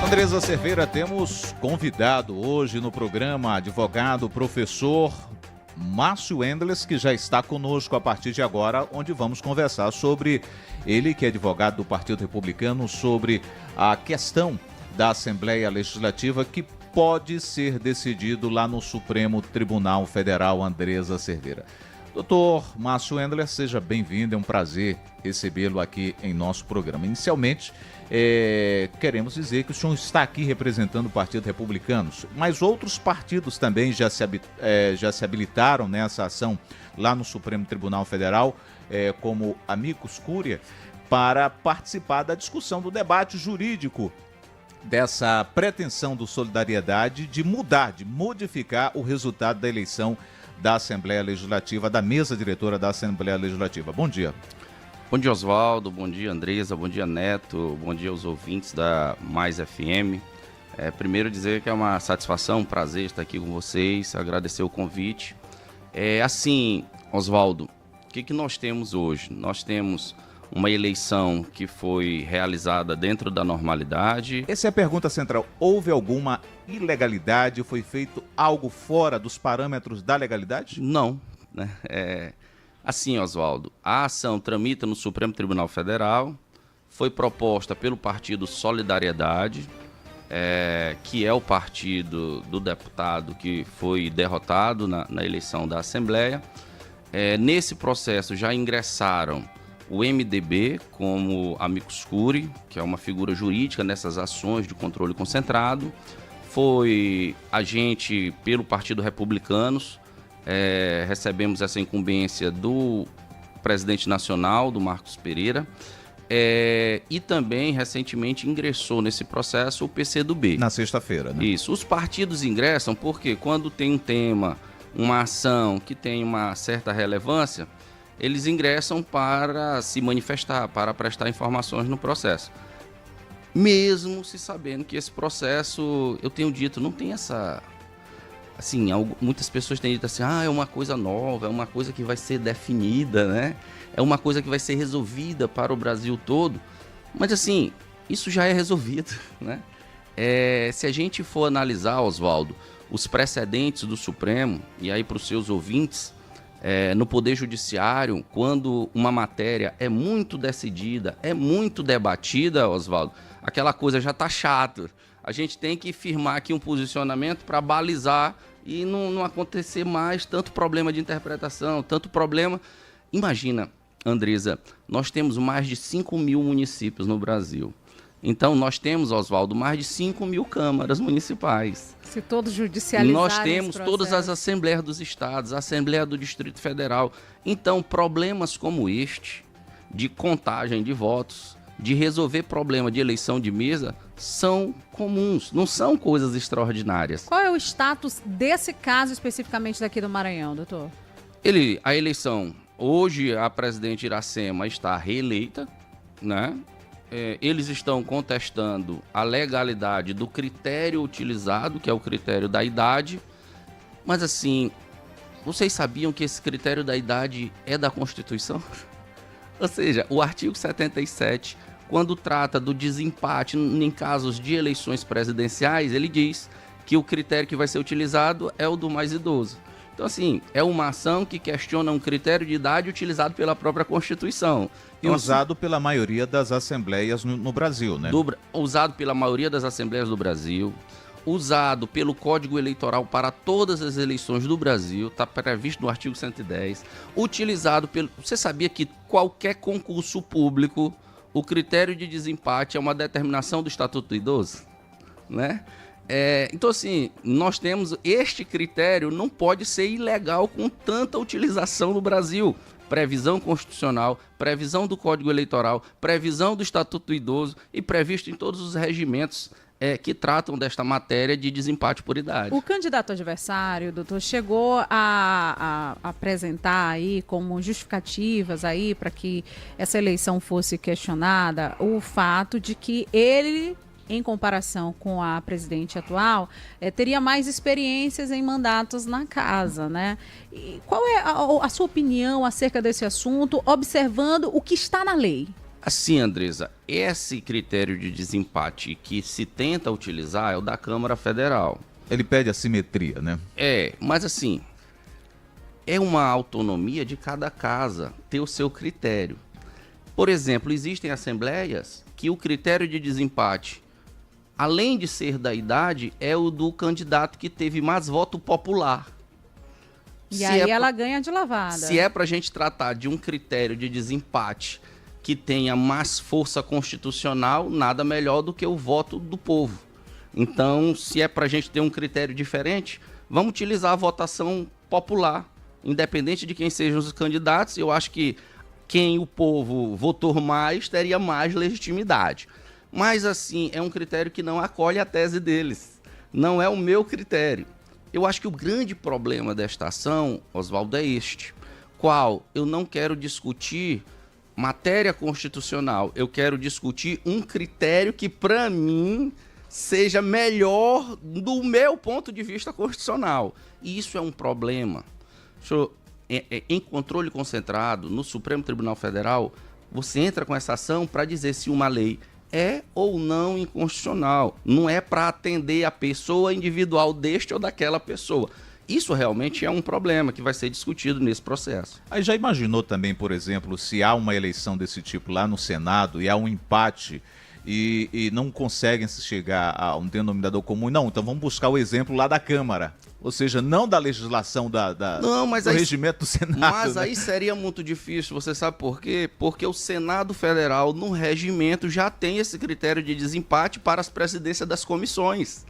Andresa Cerveira, temos convidado hoje no programa advogado, professor Márcio Endles, que já está conosco a partir de agora, onde vamos conversar sobre ele, que é advogado do Partido Republicano, sobre a questão da Assembleia Legislativa que pode ser decidido lá no Supremo Tribunal Federal. Andresa Cerveira. Doutor Márcio Endler, seja bem-vindo, é um prazer recebê-lo aqui em nosso programa. Inicialmente, queremos dizer que o senhor está aqui representando o Partido Republicano, mas outros partidos também já se habilitaram nessa ação lá no Supremo Tribunal Federal, como Amicus Curiae, para participar da discussão do debate jurídico dessa pretensão do Solidariedade de modificar o resultado da eleição da Assembleia Legislativa, da mesa diretora da Assembleia Legislativa. Bom dia. Bom dia, Oswaldo. Bom dia, Andresa. Bom dia, Neto. Bom dia aos ouvintes da Mais FM. Primeiro dizer que é uma satisfação, um prazer estar aqui com vocês, agradecer o convite. Assim, Oswaldo, o que nós temos hoje? Nós temos uma eleição que foi realizada dentro da normalidade. Essa é a pergunta central. Houve alguma ilegalidade? Foi feito algo fora dos parâmetros da legalidade? Não, né? Assim, Oswaldo, a ação tramita no Supremo Tribunal Federal, foi proposta pelo partido Solidariedade, que é o partido do deputado que foi derrotado na eleição da Assembleia. Nesse processo já ingressaram o MDB como Amicus Curiae, que é uma figura jurídica nessas ações de controle concentrado. Foi a gente, pelo Partido Republicanos, recebemos essa incumbência do presidente nacional, do Marcos Pereira, e também recentemente ingressou nesse processo o PCdoB. Na sexta-feira, né? Isso. Os partidos ingressam porque quando tem um tema, uma ação que tem uma certa relevância, eles ingressam para se manifestar, para prestar informações no processo. Mesmo se sabendo que esse processo, eu tenho dito, não tem essa... Assim, muitas pessoas têm dito assim, é uma coisa nova, é uma coisa que vai ser definida, né? É uma coisa que vai ser resolvida para o Brasil todo. Mas assim, isso já é resolvido, né? Se a gente for analisar, Oswaldo, os precedentes do Supremo, e aí para os seus ouvintes, no Poder Judiciário, quando uma matéria é muito decidida, é muito debatida, Oswaldo, aquela coisa já está chata. A gente tem que firmar aqui um posicionamento para balizar e não acontecer mais tanto problema de interpretação, tanto problema... Imagina, Andresa, nós temos mais de 5 mil municípios no Brasil. Então, nós temos, Oswaldo, mais de 5 mil câmaras municipais. Se todos judicializarem nós temos todas as assembleias dos estados, a Assembleia do Distrito Federal. Então, problemas como este, de contagem de votos, de resolver problema de eleição de mesa, são comuns, não são coisas extraordinárias. Qual é o status desse caso especificamente daqui do Maranhão, doutor? A eleição, hoje a presidente Iracema está reeleita, né? Eles estão contestando a legalidade do critério utilizado, que é o critério da idade. Mas assim, vocês sabiam que esse critério da idade é da Constituição? Ou seja, o artigo 77, quando trata do desempate em casos de eleições presidenciais, ele diz que o critério que vai ser utilizado é o do mais idoso. Então, assim, é uma ação que questiona um critério de idade utilizado pela própria Constituição. E usado pela maioria das assembleias no Brasil, né? Usado pela maioria das assembleias do Brasil, usado pelo Código Eleitoral para todas as eleições do Brasil, está previsto no artigo 110, utilizado pelo... Você sabia que qualquer concurso público, o critério de desempate é uma determinação do Estatuto do Idoso, né? Então, assim, nós temos este critério, não pode ser ilegal com tanta utilização no Brasil. Previsão constitucional, previsão do Código Eleitoral, previsão do Estatuto do Idoso e previsto em todos os regimentos que tratam desta matéria de desempate por idade. O candidato adversário, doutor, chegou a apresentar aí como justificativas aí para que essa eleição fosse questionada o fato de que ele, em comparação com a presidente atual, teria mais experiências em mandatos na casa, né? E qual é a sua opinião acerca desse assunto, observando o que está na lei? Assim, Andresa, esse critério de desempate que se tenta utilizar é o da Câmara Federal. Ele pede assimetria, né? Mas assim, é uma autonomia de cada casa ter o seu critério. Por exemplo, existem assembleias que o critério de desempate, além de ser da idade, é o do candidato que teve mais voto popular. E aí ela ganha de lavada. Se é para a gente tratar de um critério de desempate que tenha mais força constitucional, nada melhor do que o voto do povo. Então, se é para a gente ter um critério diferente, vamos utilizar a votação popular, independente de quem sejam os candidatos. Eu acho que quem o povo votou mais teria mais legitimidade. Mas, assim, é um critério que não acolhe a tese deles. Não é o meu critério. Eu acho que o grande problema desta ação, Oswaldo, é este. Qual? Eu não quero discutir matéria constitucional. Eu quero discutir um critério que, para mim, seja melhor do meu ponto de vista constitucional. E isso é um problema. Em controle concentrado, no Supremo Tribunal Federal, você entra com essa ação para dizer se uma lei é ou não inconstitucional. Não é para atender a pessoa individual deste ou daquela pessoa. Isso realmente é um problema que vai ser discutido nesse processo. Aí já imaginou também, por exemplo, se há uma eleição desse tipo lá no Senado e há um empate e não conseguem se chegar a um denominador comum? Não, então vamos buscar o exemplo lá da Câmara. Ou seja, não da legislação do regimento do Senado. Mas aí seria muito difícil, você sabe por quê? Porque o Senado Federal, no regimento, já tem esse critério de desempate para as presidências das comissões.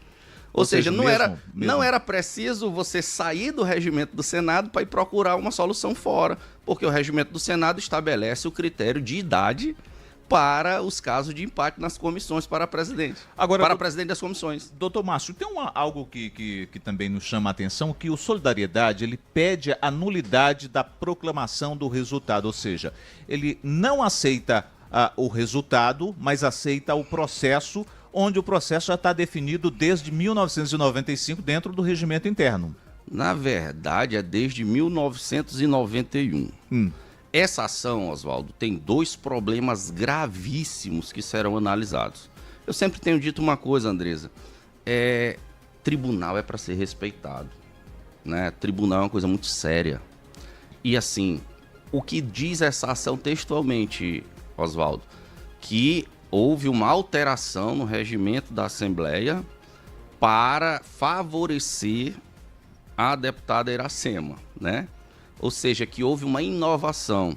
Ou seja, não era preciso você sair do regimento do Senado para ir procurar uma solução fora, porque o regimento do Senado estabelece o critério de idade para os casos de empate nas comissões para presidente. Agora, para presidente das comissões. Doutor Márcio, tem algo que também nos chama a atenção, que o Solidariedade ele pede a nulidade da proclamação do resultado, ou seja, ele não aceita o resultado, mas aceita o processo, onde o processo já está definido desde 1995 dentro do regimento interno. Na verdade, é desde 1991. Essa ação, Oswaldo, tem dois problemas gravíssimos que serão analisados. Eu sempre tenho dito uma coisa, Andresa. Tribunal é para ser respeitado, né? Tribunal é uma coisa muito séria. E assim, o que diz essa ação textualmente, Oswaldo, que houve uma alteração no regimento da Assembleia para favorecer a deputada Iracema, né? Ou seja, que houve uma inovação.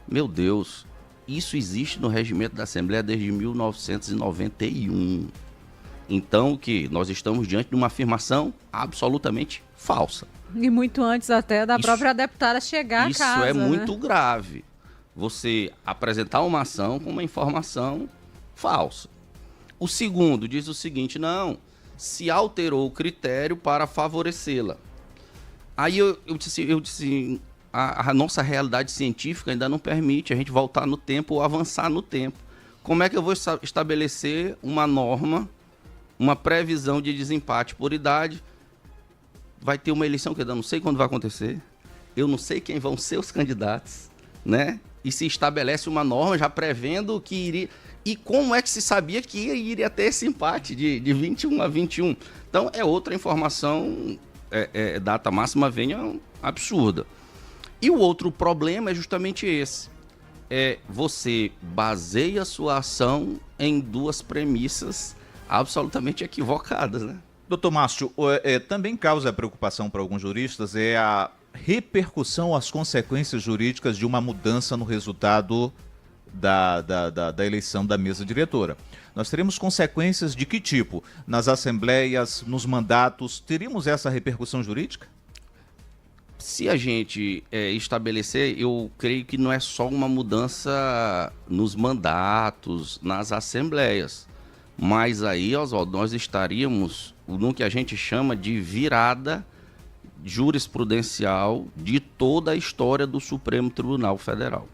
Meu Deus, isso existe no regimento da Assembleia desde 1991. Então, o que? Nós estamos diante de uma afirmação absolutamente falsa. E muito antes até da própria deputada chegar à casa. Isso é muito grave. Você apresentar uma ação com uma informação falsa. O segundo diz o seguinte: não, se alterou o critério para favorecê-la. Aí eu disse, a nossa realidade científica ainda não permite a gente voltar no tempo ou avançar no tempo. Como é que eu vou estabelecer uma norma, uma previsão de desempate por idade? Vai ter uma eleição que eu não sei quando vai acontecer, eu não sei quem vão ser os candidatos, né? E se estabelece uma norma já prevendo que iria... E como é que se sabia que iria ter esse empate de 21 a 21? Então, é outra informação... data máxima venha absurda. E o outro problema é justamente esse. Você baseia a sua ação em duas premissas absolutamente equivocadas, né? Doutor Márcio, também causa preocupação para alguns juristas a repercussão, as consequências jurídicas de uma mudança no resultado da eleição da mesa diretora. Nós teremos consequências de que tipo? Nas assembleias, nos mandatos, teríamos essa repercussão jurídica? Se a gente estabelecer, eu creio que não é só uma mudança nos mandatos, nas assembleias. Mas aí, Oswaldo, nós estaríamos no que a gente chama de virada jurisprudencial de toda a história do Supremo Tribunal Federal.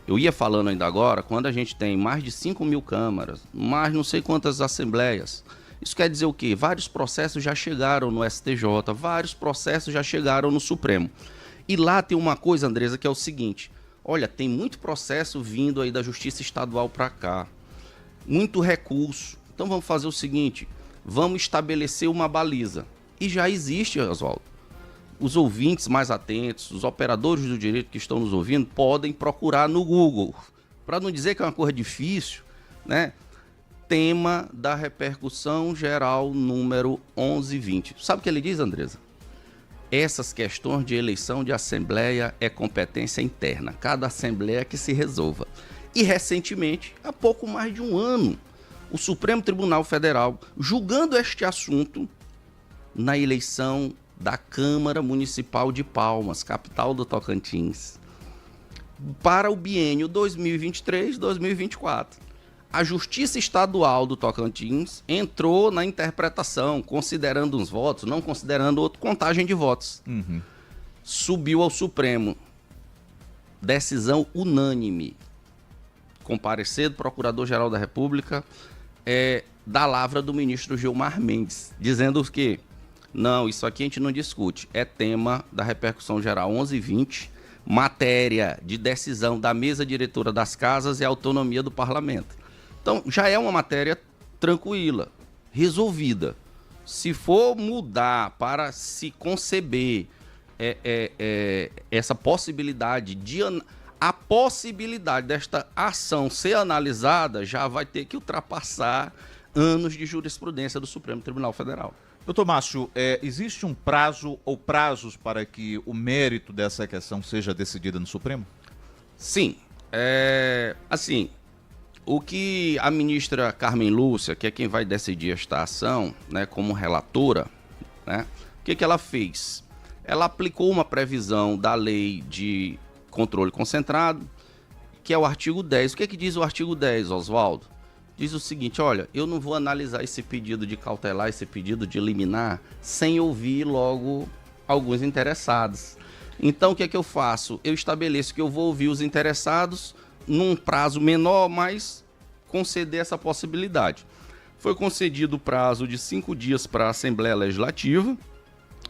Eu ia falando ainda agora, quando a gente tem mais de 5.000 câmaras, mais não sei quantas assembleias, isso quer dizer o quê? Vários processos já chegaram no STJ, vários processos já chegaram no Supremo. E lá tem uma coisa, Andresa, que é o seguinte: Olha, tem muito processo vindo aí da Justiça Estadual para cá, muito recurso. Então vamos fazer o seguinte, vamos estabelecer uma baliza. E já existe, Oswaldo. Os ouvintes mais atentos, os operadores do direito que estão nos ouvindo, podem procurar no Google. Para não dizer que é uma coisa difícil, né? Tema da repercussão geral número 1120. Sabe o que ele diz, Andresa? Essas questões de eleição de assembleia é competência interna. Cada assembleia que se resolva. E recentemente, há pouco mais de um ano, o Supremo Tribunal Federal, julgando este assunto na eleição da Câmara Municipal de Palmas, capital do Tocantins, para o biênio 2023-2024. A Justiça Estadual do Tocantins entrou na interpretação, considerando uns votos, não considerando outra contagem de votos. Subiu ao Supremo. Decisão unânime. Com parecer do Procurador-Geral da República, da lavra do ministro Gilmar Mendes, dizendo que não, isso aqui a gente não discute. É tema da repercussão geral 1120, matéria de decisão da mesa diretora das casas e autonomia do parlamento. Então, já é uma matéria tranquila, resolvida. Se for mudar para se conceber essa possibilidade a possibilidade desta ação ser analisada, já vai ter que ultrapassar anos de jurisprudência do Supremo Tribunal Federal. Doutor Márcio, existe um prazo ou prazos para que o mérito dessa questão seja decidida no Supremo? Sim. Assim, o que a ministra Carmen Lúcia, que é quem vai decidir esta ação, né, como relatora, né, o que ela fez? Ela aplicou uma previsão da lei de controle concentrado, que é o artigo 10. O que diz o artigo 10, Oswaldo? Diz o seguinte, olha, eu não vou analisar esse pedido de cautelar, esse pedido de liminar, sem ouvir logo alguns interessados. Então, o que eu faço? Eu estabeleço que eu vou ouvir os interessados num prazo menor, mas conceder essa possibilidade. Foi concedido o prazo de 5 dias para a Assembleia Legislativa.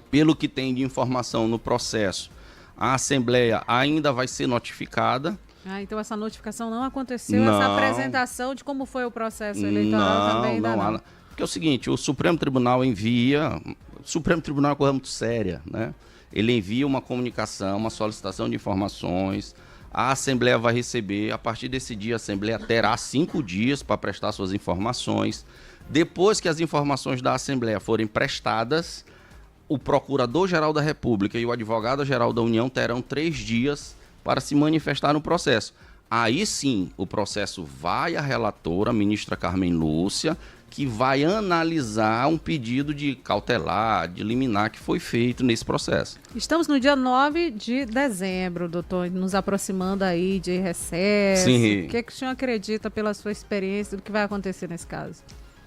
Pelo que tem de informação no processo, a Assembleia ainda vai ser notificada. Então essa notificação não aconteceu, essa apresentação de como foi o processo eleitoral também ainda não. Porque é o seguinte, o Supremo Tribunal envia... O Supremo Tribunal é uma coisa muito séria, né? Ele envia uma comunicação, uma solicitação de informações, a Assembleia vai receber, a partir desse dia a Assembleia terá 5 dias para prestar suas informações. Depois que as informações da Assembleia forem prestadas, o Procurador-Geral da República e o Advogado-Geral da União terão 3 dias para se manifestar no processo. Aí sim, o processo vai à relatora, a ministra Carmen Lúcia, que vai analisar um pedido de cautelar, de liminar que foi feito nesse processo. Estamos no dia 9 de dezembro, doutor, nos aproximando aí de recesso. Sim. O que o senhor acredita pela sua experiência do que vai acontecer nesse caso?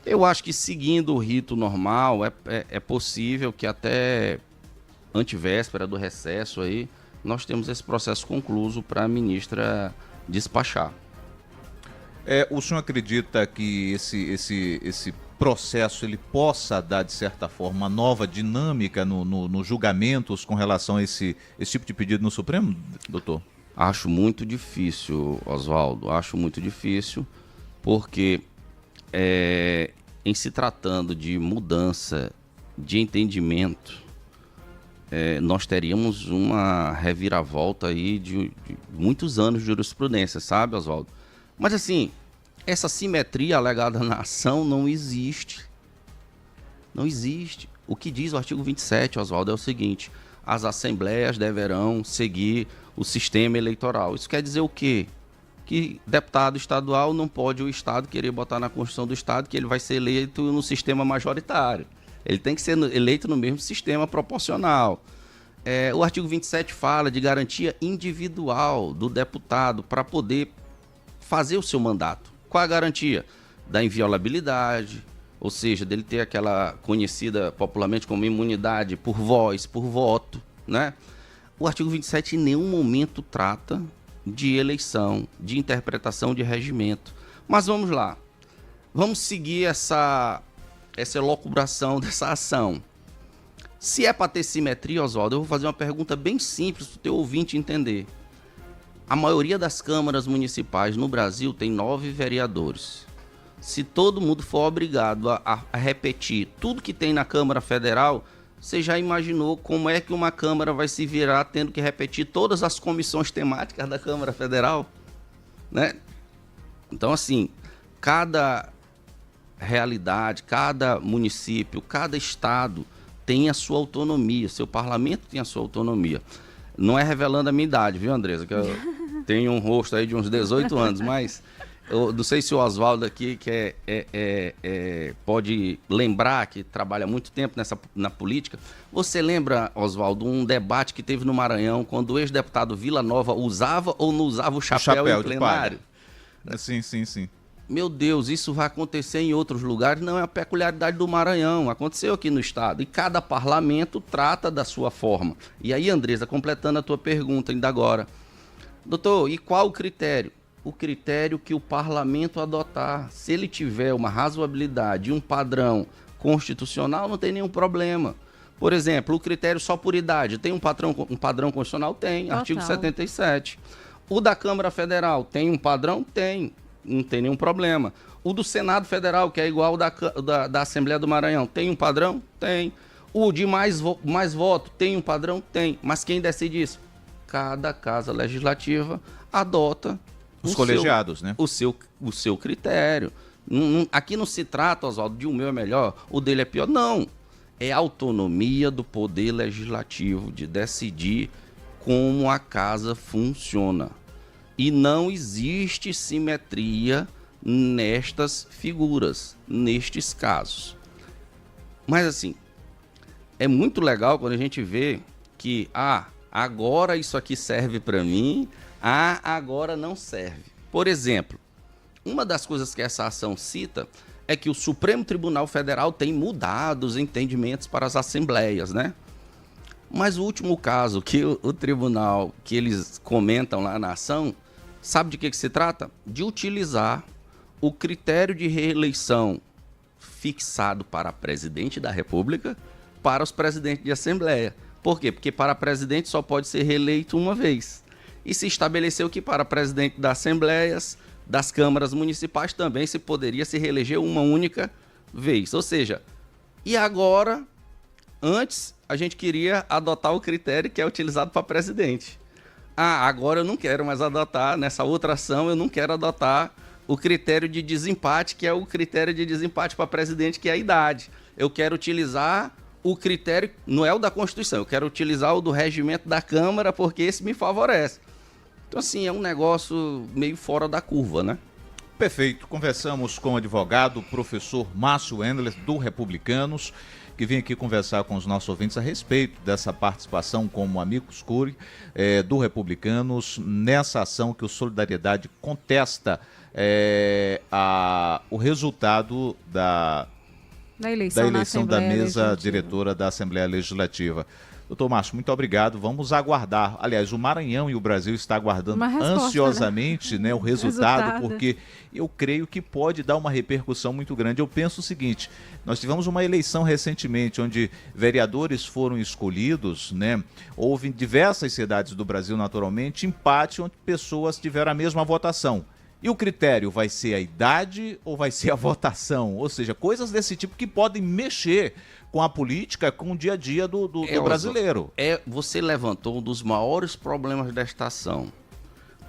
Eu acho que seguindo o rito normal, é possível que até antevéspera do recesso aí, nós temos esse processo concluso para a ministra despachar. O senhor acredita que esse processo ele possa dar, de certa forma, uma nova dinâmica nos julgamentos com relação a esse tipo de pedido no Supremo, doutor? Acho muito difícil, Oswaldo, acho muito difícil, porque em se tratando de mudança de entendimento, nós teríamos uma reviravolta aí de muitos anos de jurisprudência, sabe, Oswaldo? Mas assim, essa simetria alegada na ação não existe. Não existe. O que diz o artigo 27, Oswaldo, é o seguinte: as assembleias deverão seguir o sistema eleitoral. Isso quer dizer o quê? Que deputado estadual não pode o Estado querer botar na Constituição do Estado que ele vai ser eleito no sistema majoritário. Ele tem que ser eleito no mesmo sistema proporcional. O artigo 27 fala de garantia individual do deputado para poder fazer o seu mandato. Qual a garantia? Da inviolabilidade, ou seja, dele ter aquela conhecida popularmente como imunidade por voz, por voto, né? O artigo 27 em nenhum momento trata de eleição, de interpretação de regimento. Mas vamos lá. Vamos seguir essa elucubração dessa ação. Se é para ter simetria, Oswaldo, eu vou fazer uma pergunta bem simples para o teu ouvinte entender. A maioria das câmaras municipais no Brasil tem 9 vereadores. Se todo mundo for obrigado a repetir tudo que tem na Câmara Federal, você já imaginou como é que uma Câmara vai se virar tendo que repetir todas as comissões temáticas da Câmara Federal? Né? Então, assim, cada realidade, cada município, cada estado tem a sua autonomia, seu parlamento tem a sua autonomia. Não é revelando a minha idade, viu, Andresa? Que eu tenho um rosto aí de uns 18 anos, mas eu não sei se o Oswaldo aqui que pode lembrar, que trabalha muito tempo na política. Você lembra, Oswaldo, um debate que teve no Maranhão, quando o ex-deputado Vila Nova usava ou não usava o chapéu em plenário? Sim, sim, sim. Meu Deus, isso vai acontecer em outros lugares, não é a peculiaridade do Maranhão, aconteceu aqui no estado, e cada parlamento trata da sua forma. E aí, Andresa, completando a tua pergunta ainda agora, doutor, e qual o critério? O critério que o parlamento adotar. Se ele tiver uma razoabilidade e um padrão constitucional, não tem nenhum problema. Por exemplo, o critério só por idade, tem um padrão constitucional? Tem, Total. artigo 77. O da Câmara Federal, tem um padrão? Tem. Não tem nenhum problema. O do Senado Federal, que é igual da Assembleia do Maranhão, tem um padrão? Tem. O de mais voto, tem um padrão? Tem. Mas quem decide isso? Cada casa legislativa adota os colegiados, né? O seu critério. Aqui não se trata, Oswaldo, de o meu é melhor, o dele é pior. Não. É a autonomia do poder legislativo de decidir como a casa funciona. E não existe simetria nestas figuras, nestes casos. Mas assim, é muito legal quando a gente vê que, agora isso aqui serve para mim, agora não serve. Por exemplo, uma das coisas que essa ação cita é que o Supremo Tribunal Federal tem mudado os entendimentos para as assembleias, né? Mas o último caso que o tribunal, que eles comentam lá na ação, sabe de que se trata? De utilizar o critério de reeleição fixado para presidente da República para os presidentes de Assembleia. Por quê? Porque para presidente só pode ser reeleito uma vez. E se estabeleceu que para presidente das Assembleias, das câmaras municipais, também se poderia se reeleger uma única vez. Ou seja, e agora, antes a gente queria adotar o critério que é utilizado para presidente. Agora eu não quero mais adotar, nessa outra ação eu não quero adotar o critério de desempate, que é o critério de desempate para presidente, que é a idade. Eu quero utilizar o critério, não é o da Constituição, eu quero utilizar o do regimento da Câmara, porque esse me favorece. Então, assim, é um negócio meio fora da curva, né? Perfeito. Conversamos com o advogado, professor Márcio Endler, do Republicanos, que vem aqui conversar com os nossos ouvintes a respeito dessa participação como amicus curiae do Republicanos nessa ação que o Solidariedade contesta o resultado da eleição da mesa diretora da Assembleia Legislativa. Doutor Márcio, muito obrigado. Vamos aguardar. Aliás, o Maranhão e o Brasil estão aguardando ansiosamente, né, o resultado, porque eu creio que pode dar uma repercussão muito grande. Eu penso o seguinte, nós tivemos uma eleição recentemente onde vereadores foram escolhidos, né? Houve em diversas cidades do Brasil, naturalmente, empate onde pessoas tiveram a mesma votação. E o critério vai ser a idade ou vai ser a votação? Ou seja, coisas desse tipo que podem mexer com a política, com o dia a dia do brasileiro. Você levantou um dos maiores problemas desta ação.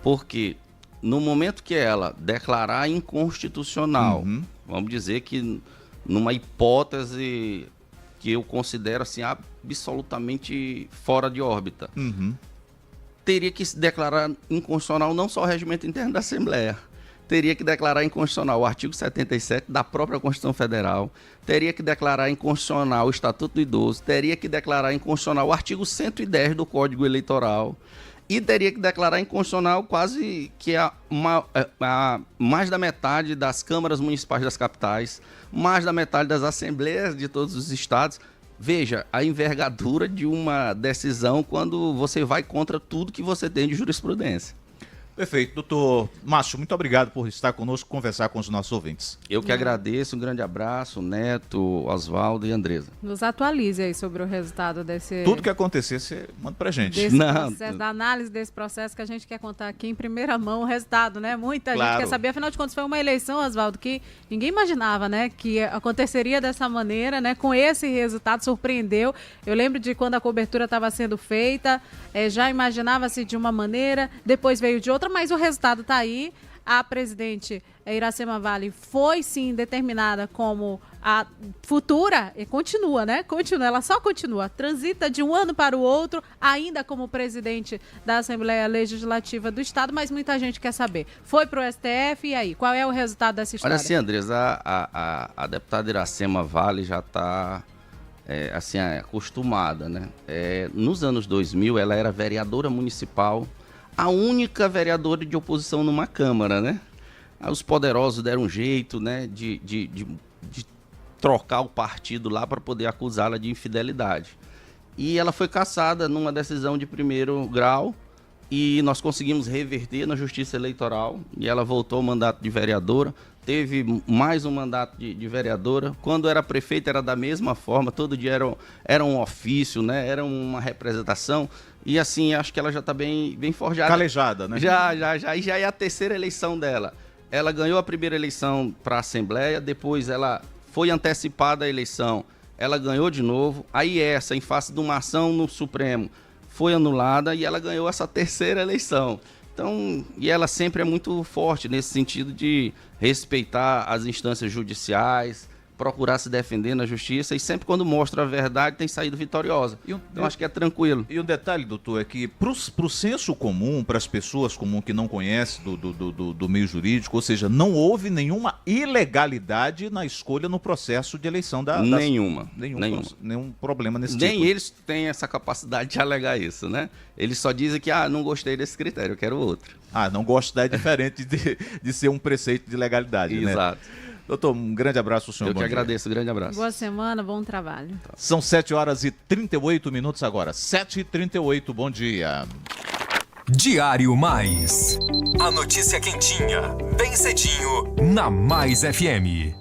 Porque no momento que ela declarar inconstitucional, vamos dizer que numa hipótese que eu considero assim, absolutamente fora de órbita, teria que se declarar inconstitucional não só o regimento interno da Assembleia, teria que declarar inconstitucional o artigo 77 da própria Constituição Federal, teria que declarar inconstitucional o Estatuto do Idoso, teria que declarar inconstitucional o artigo 110 do Código Eleitoral e teria que declarar inconstitucional quase que mais da metade das câmaras municipais das capitais, mais da metade das assembleias de todos os estados. Veja a envergadura de uma decisão quando você vai contra tudo que você tem de jurisprudência. Perfeito. Doutor Márcio, muito obrigado por estar conosco, conversar com os nossos ouvintes. Eu que agradeço, um grande abraço, Neto, Oswaldo e Andresa. Nos atualize aí sobre o resultado desse... Tudo que acontecer, você manda pra gente. Desse processo, da análise desse processo, que a gente quer contar aqui em primeira mão o resultado, né? Muita gente quer saber, afinal de contas, foi uma eleição, Oswaldo, que ninguém imaginava, né? Que aconteceria dessa maneira, né? Com esse resultado, surpreendeu. Eu lembro de quando a cobertura estava sendo feita, já imaginava-se de uma maneira, depois veio de outra, mas o resultado está aí. A presidente Iracema Vale foi, sim, determinada como a futura, e continua, né? Continua, ela só continua, transita de um ano para o outro, ainda como presidente da Assembleia Legislativa do Estado, mas muita gente quer saber. Foi para o STF, e aí? Qual é o resultado dessa história? Olha assim, Andresa, a deputada Iracema Vale já está... acostumada, né? Nos anos 2000, ela era vereadora municipal, a única vereadora de oposição numa Câmara, né? Os poderosos deram um jeito, né, de trocar o partido lá para poder acusá-la de infidelidade. E ela foi cassada numa decisão de primeiro grau e nós conseguimos reverter na Justiça Eleitoral e ela voltou ao mandato de vereadora. Teve mais um mandato de vereadora. Quando era prefeita era da mesma forma, todo dia era um ofício, né? Era uma representação. E assim, acho que ela já está bem forjada. Calejada, né? Já. E já é a terceira eleição dela. Ela ganhou a primeira eleição para a Assembleia, depois ela foi antecipada a eleição, ela ganhou de novo. Aí essa, em face de uma ação no Supremo, foi anulada e ela ganhou essa terceira eleição. Então, e ela sempre é muito forte nesse sentido de respeitar as instâncias judiciais, procurar se defender na justiça e sempre quando mostra a verdade tem saído vitoriosa. Então acho que é tranquilo. E um detalhe, doutor, é que pro senso comum, para as pessoas comuns que não conhecem do meio jurídico, ou seja, não houve nenhuma ilegalidade na escolha no processo de eleição da... Nenhum problema nesse tipo. Nem eles têm essa capacidade de alegar isso, né? Eles só dizem que, não gostei desse critério, eu quero outro. Não gostar é diferente de ser um preceito de legalidade, né? Exato. Doutor, um grande abraço ao senhor. Eu que agradeço, grande abraço. Boa semana, bom trabalho. São 7h38 agora. 7h38, bom dia. Diário Mais. A notícia quentinha, bem cedinho, na Mais FM.